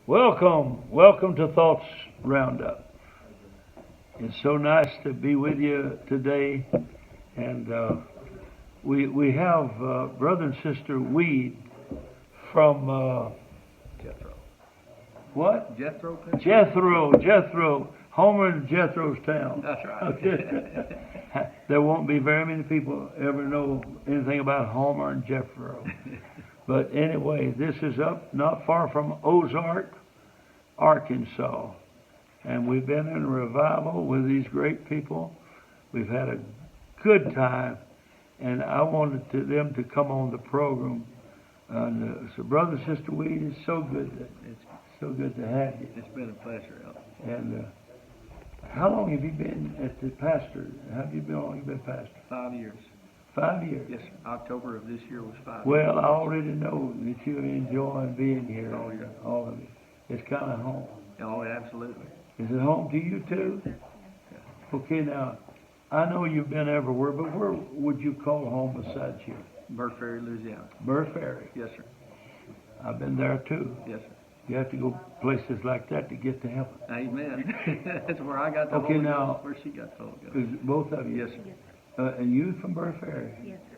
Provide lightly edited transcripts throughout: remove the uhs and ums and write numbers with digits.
Welcome to Thoughts Roundup. It's so nice to be with you today, and we have brother and sister Weed from Jethro. what? Jethro? Jethro, Homer and Jethro's town. That's right. Okay. There won't be very many people ever know anything about Homer and Jethro. But anyway, this is up not far from Ozark, Arkansas. And we've been in a revival with these great people. We've had a good time. And I wanted them to come on the program. And so, Brother and Sister Weed, it's so good to have you. It's been a pleasure, Elton. And how long have you been at the pastor? How long have you been pastor? 5 years. 5 years? Yes, sir. October of this year was 5 years. Well, I already know that you enjoy being here. Oh, yeah. All of it. It's kind of home. Oh, absolutely. Is it home to you too? Okay, now, I know you've been everywhere, but where would you call home besides here? Burr Ferry, Louisiana. Burr Ferry. Yes, sir. I've been there too. Yes, sir. You have to go places like that to get to heaven. Amen. That's where I got the Okay, Holy now, Ghost, where she got the Holy Ghost. Is both of you? Yes, sir. And you from Burr Ferry? Yes, sir.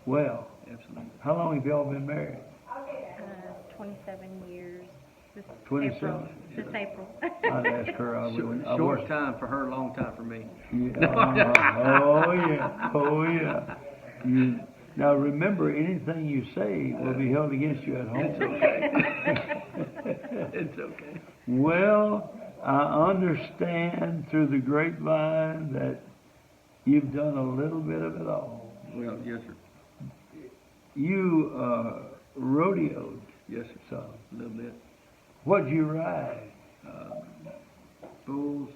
Well, Absolutely. how long have y'all been married? 27 years. This 27? April. This April. I'd ask her. Short time for her, long time for me. Yeah, oh yeah, oh yeah. Now remember, anything you say will be held against you at home. It's okay. It's okay. Well, I understand through the grapevine that you've done a little bit of it all. Well, yes, sir. You rodeoed. Yes, sir. So, A little bit. what'd you ride? Bulls,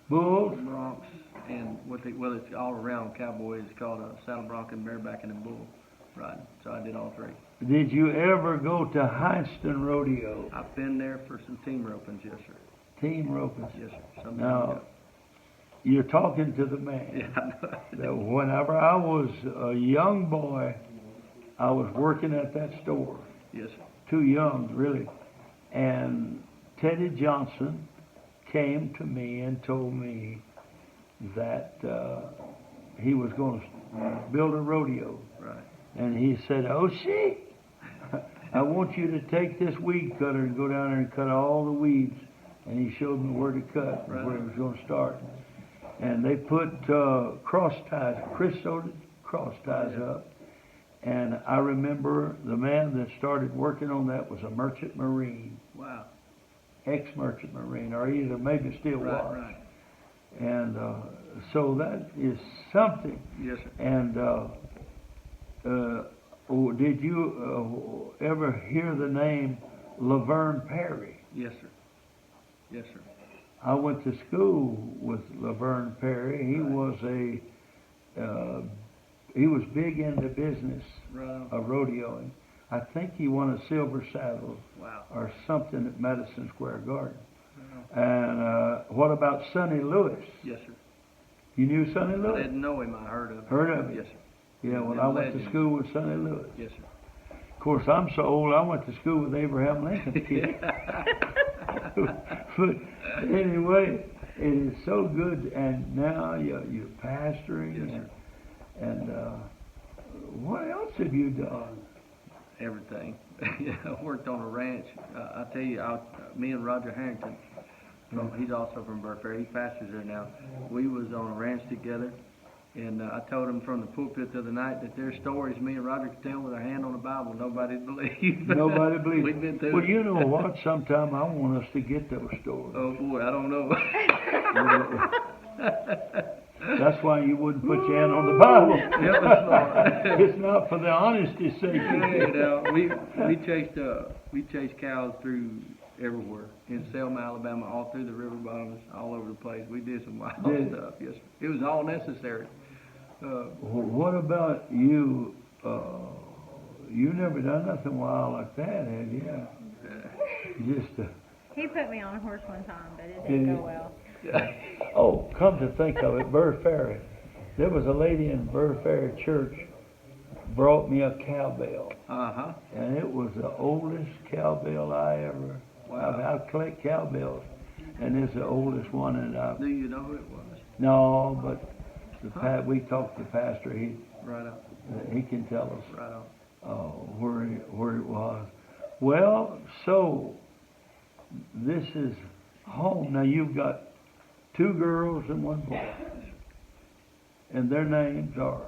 Bulls? broncs, and it's all around cowboy. It's called a saddle bronc and bareback and a bull riding. So I did all three. Did you ever go to Heinston Rodeo? I've been there for some team ropings, yes, sir. Team roping. Yes, sir. Some Now, time ago. you're talking to the man. Yeah, I know. That whenever I was a young boy, I was working at that store. Yes, sir. Too young, really. And Teddy Johnson came to me and told me that he was going to build a rodeo. Right. And he said, "Oh, see, I want you to take this weed cutter and go down there and cut all the weeds." And he showed me where to cut, and where he was going to start. And they put cross ties, Chris sewed cross ties up. And I remember the man that started working on that was a merchant marine, Wow. ex-merchant marine, or either maybe still was. Right. And so that is something. Yes, sir. And did you ever hear the name Laverne Perry? Yes, sir. Yes, sir. I went to school with Laverne Perry. He was big into business Right. of rodeoing. I think he won a silver saddle Wow. or something at Madison Square Garden. Wow. And what about Sonny Lewis? Yes, sir. You knew Sonny I Lewis? didn't know him. I heard of him. Heard of him? Yes, sir. Yeah, well, He's I a went to legend. school with Sonny Lewis. Yes, sir. Of course, I'm so old, I went to school with Abraham Lincoln. But anyway, it is so good, and now you're pastoring, Yes, and what else have you done? Everything. I worked on a ranch. I tell you, me and Roger Harrington, he's also from Burr Ferry. He pastors there now. We was on a ranch together, and I told him from the pulpit the other night that there's stories me and Roger could tell with our hand on the Bible. Nobody'd believe. Nobody believes. We've been through Well, it. you know what? Sometime I want us to get those stories. Oh boy, I don't know. That's why you wouldn't put your hand on the Bible. Yep, that's right. It's not for the honesty's sake. You know, we chased cows through everywhere in Selma, Alabama, all through the river bottoms, all over the place. We did some wild stuff. Yes, sir. It was all necessary. What about you? You never done nothing wild like that, have you? Just He put me on a horse one time, but it didn't go well. oh, come to think of it, Burr Ferry. There was a lady in Burr Ferry Church brought me a cowbell, Uh huh. and it was the oldest cowbell I ever. Wow. I collect cowbells, and it's the oldest one. And Do you know who it was? no, but we talked to the pastor. Right on, He can tell us right on. where it was. Well, so this is home. Now you've got 2 girls and 1 boy, and their names are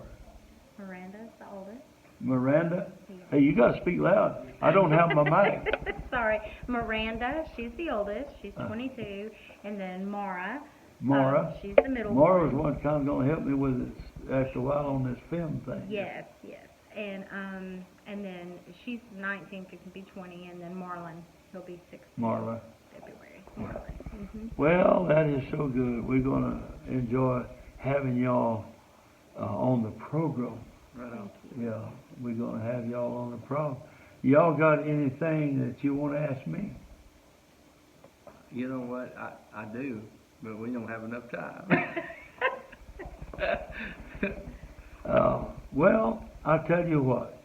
Miranda's the oldest. Miranda. Hey, you got to speak loud. I don't have my mic. Sorry. Miranda, she's the oldest. She's 22. And then Mara. Mara. She's the middle Mara was one. one kind of going to help me with it after a while on this film thing. Yes, yes. And then she's 19, fixing to be 20. And then Marlon, he'll be 16. Marler. February. Marlon. Hmm. Well, that is so good. We're going to enjoy having y'all on the program. Right on. Yeah, we're going to have y'all on the program. Y'all got anything that you want to ask me? You know what? I do, but we don't have enough time. Well, I'll tell you what.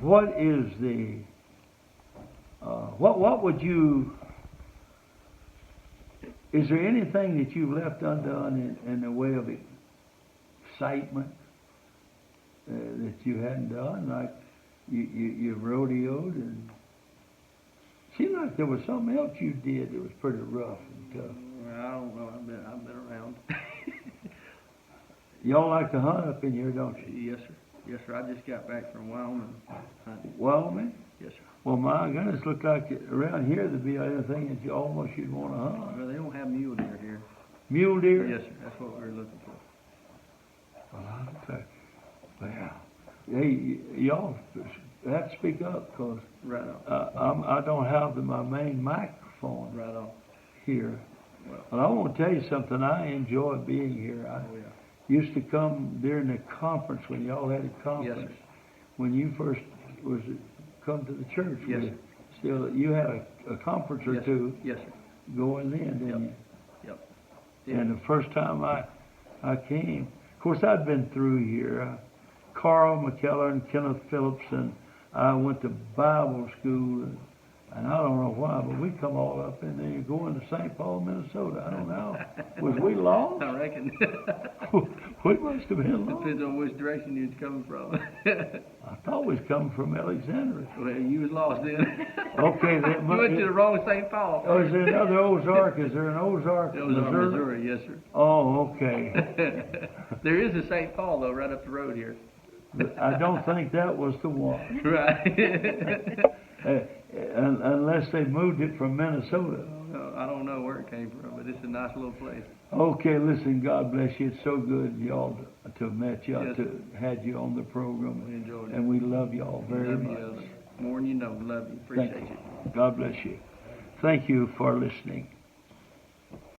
What is the what would you? Is there anything that you've left undone in the way of excitement that you hadn't done? Like you rodeoed, and seemed like there was something else you did that was pretty rough and tough. Well, I don't know. I've been around. Y'all like to hunt up in here, don't you? Yes, sir. Yes, sir. I just got back from Wyoming hunting. Wyoming? Yes, sir. Well, my goodness, looked like around here there'd be anything that you'd want to hunt. Well, they don't have mule deer here. Mule deer? Yes, sir. That's what we were looking for. Well, I'll say, well, hey, y'all have to speak up because Right on. I don't have my main microphone Right on. here. Well, But I want to tell you something. I enjoy being here. I oh, yeah. used to come during the conference when y'all had a conference. Yes, sir. When you first was come to the church. Yes, we- sir. Still, you had a conference or Yes, two Yes, sir. going then, didn't you? Yep. And the first time I came, of course I'd been through here. Carl McKellar and Kenneth Phillips, and I went to Bible school, and I don't know why, but we come all up in there going to St. Paul, Minnesota. I don't know. Was we lost? I reckon. We must have been lost. Depends on which direction you're coming from. I thought we was coming from Alexandria. Well, you was lost then. Okay, then. You went to the wrong St. Paul. Oh, is there another Ozark? Is there an Ozark, Missouri, yes, sir. Oh, okay. There is a St. Paul, though, right up the road here. I don't think that was the one. Right. Unless they moved it from Minnesota. I don't know where it came from, but it's a nice little place. Okay, listen, God bless you. It's so good y'all to have met you, Yes. to had you on the program. We enjoyed it. And we love y'all very Love much. you, more than you know. Love you. Appreciate you. God bless you. Thank you for listening.